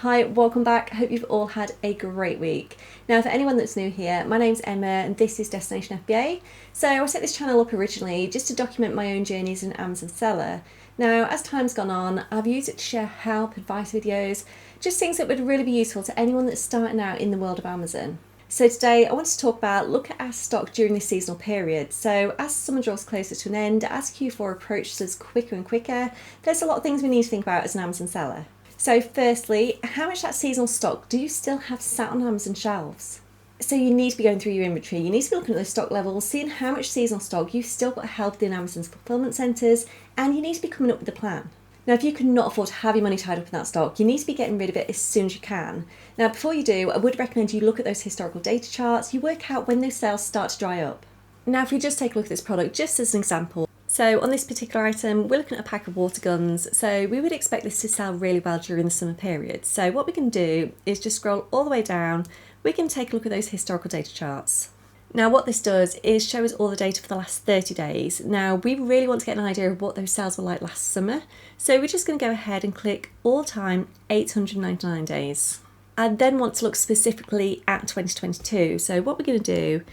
Hi, welcome back. I hope you've all had a great week. Now, for anyone that's new here, my name's Emma and this is Destination FBA. So I set this channel up originally just to document my own journey as an Amazon seller. Now, as time's gone on, I've used it to share help, advice videos, just things that would really be useful to anyone that's starting out in the world of Amazon. So today I wanted to talk about look at our stock during this seasonal period. So as summer draws closer to an end, as Q4 approaches us quicker and quicker, there's a lot of things we need to think about as an Amazon seller. So firstly, how much of that seasonal stock do you still have sat on Amazon shelves? So you need to be going through your inventory, you need to be looking at those stock levels, seeing how much seasonal stock you've still got held within Amazon's fulfillment centres, and you need to be coming up with a plan. Now, if you cannot afford to have your money tied up in that stock, you need to be getting rid of it as soon as you can. Now, before you do, I would recommend you look at those historical data charts, you work out when those sales start to dry up. Now, if we just take a look at this product, just as an example. So on this particular item, we're looking at a pack of water guns. So we would expect this to sell really well during the summer period. So what we can do is just scroll all the way down. We can take a look at those historical data charts. Now what this does is show us all the data for the last 30 days. Now we really want to get an idea of what those sales were like last summer. So we're just going to go ahead and click all time 899 days. I then want to look specifically at 2022. So what we're going to do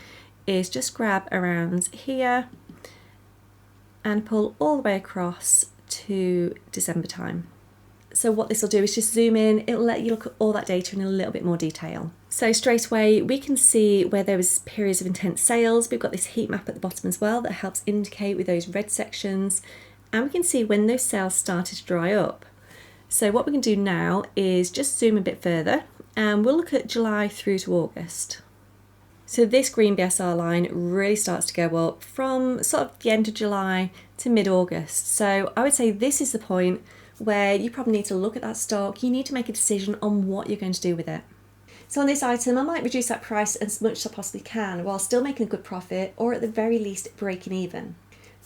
is just grab around here and pull all the way across to December time. So what this will do is just zoom in, it'll let you look at all that data in a little bit more detail. So straight away we can see where there was periods of intense sales. We've got this heat map at the bottom as well that helps indicate with those red sections, and we can see when those sales started to dry up. So what we can do now is just zoom a bit further and we'll look at July through to August. So this green BSR line really starts to go up from sort of the end of July to mid-August. So I would say this is the point where you probably need to look at that stock. You need to make a decision on what you're going to do with it. So on this item, I might reduce that price as much as I possibly can while still making a good profit, or at the very least breaking even.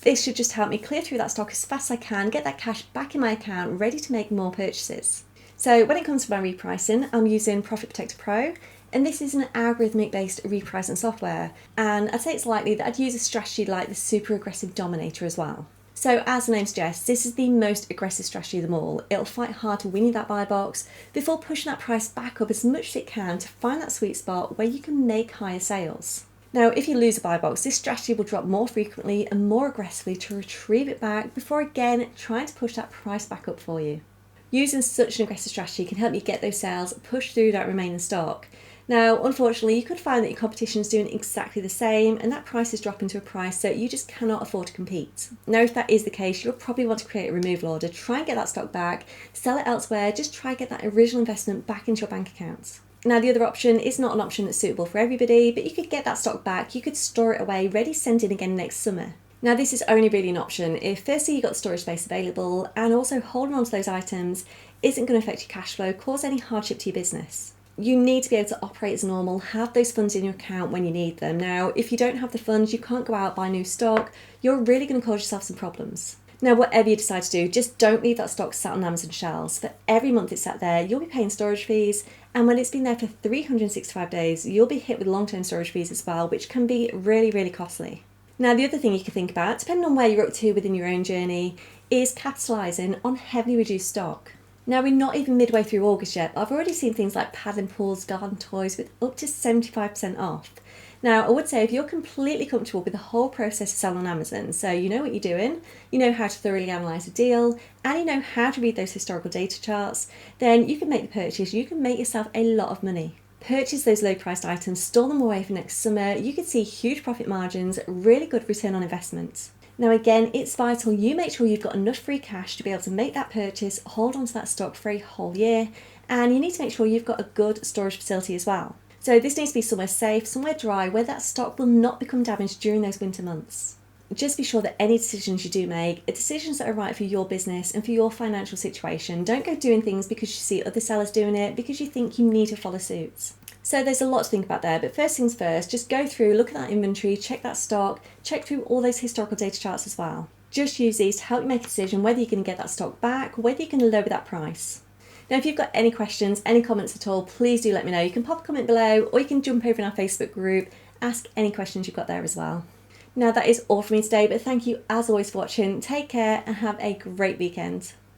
This should just help me clear through that stock as fast as I can, get that cash back in my account, ready to make more purchases. So when it comes to my repricing, I'm using Profit Protector Pro. And this is an algorithmic based repricing software, and I'd say it's likely that I'd use a strategy like the super aggressive dominator as well. So as the name suggests, this is the most aggressive strategy of them all. It'll fight hard to win you that buy box before pushing that price back up as much as it can to find that sweet spot where you can make higher sales. Now, if you lose a buy box, this strategy will drop more frequently and more aggressively to retrieve it back before again trying to push that price back up for you. Using such an aggressive strategy can help you get those sales, push through that remaining stock. Now, unfortunately, you could find that your competition is doing exactly the same and that price is dropping to a price so you just cannot afford to compete. Now, if that is the case, you'll probably want to create a removal order, try and get that stock back, sell it elsewhere, just try and get that original investment back into your bank account. Now, the other option is not an option that's suitable for everybody, but you could get that stock back, you could store it away, ready to send in again next summer. Now, this is only really an option if firstly you've got storage space available and also holding on to those items isn't going to affect your cash flow, cause any hardship to your business. You need to be able to operate as normal, have those funds in your account when you need them. Now, if you don't have the funds, you can't go out buy new stock, you're really going to cause yourself some problems. Now, whatever you decide to do, just don't leave that stock sat on Amazon shelves. For every month it's sat there, you'll be paying storage fees, and when it's been there for 365 days, you'll be hit with long-term storage fees as well, which can be really, really costly. Now, the other thing you can think about, depending on where you're up to within your own journey, is capitalising on heavily reduced stock. Now, we're not even midway through August yet, but I've already seen things like paddling pools, garden toys with up to 75% off. Now, I would say if you're completely comfortable with the whole process of selling on Amazon, so you know what you're doing, you know how to thoroughly analyse a deal, and you know how to read those historical data charts, then you can make the purchase, you can make yourself a lot of money. Purchase those low priced items, store them away for next summer, you could see huge profit margins, really good return on investment. Now again, it's vital you make sure you've got enough free cash to be able to make that purchase, hold on to that stock for a whole year, and you need to make sure you've got a good storage facility as well. So this needs to be somewhere safe, somewhere dry, where that stock will not become damaged during those winter months. Just be sure that any decisions you do make are decisions that are right for your business and for your financial situation. Don't go doing things because you see other sellers doing it, because you think you need to follow suit. So there's a lot to think about there, but first things first, just go through, look at that inventory, check that stock, check through all those historical data charts as well. Just use these to help you make a decision whether you're going to get that stock back, whether you can lower that price. Now, if you've got any questions, any comments at all, please do let me know. You can pop a comment below or you can jump over in our Facebook group, ask any questions you've got there as well. Now, that is all from me today, but thank you as always for watching. Take care and have a great weekend.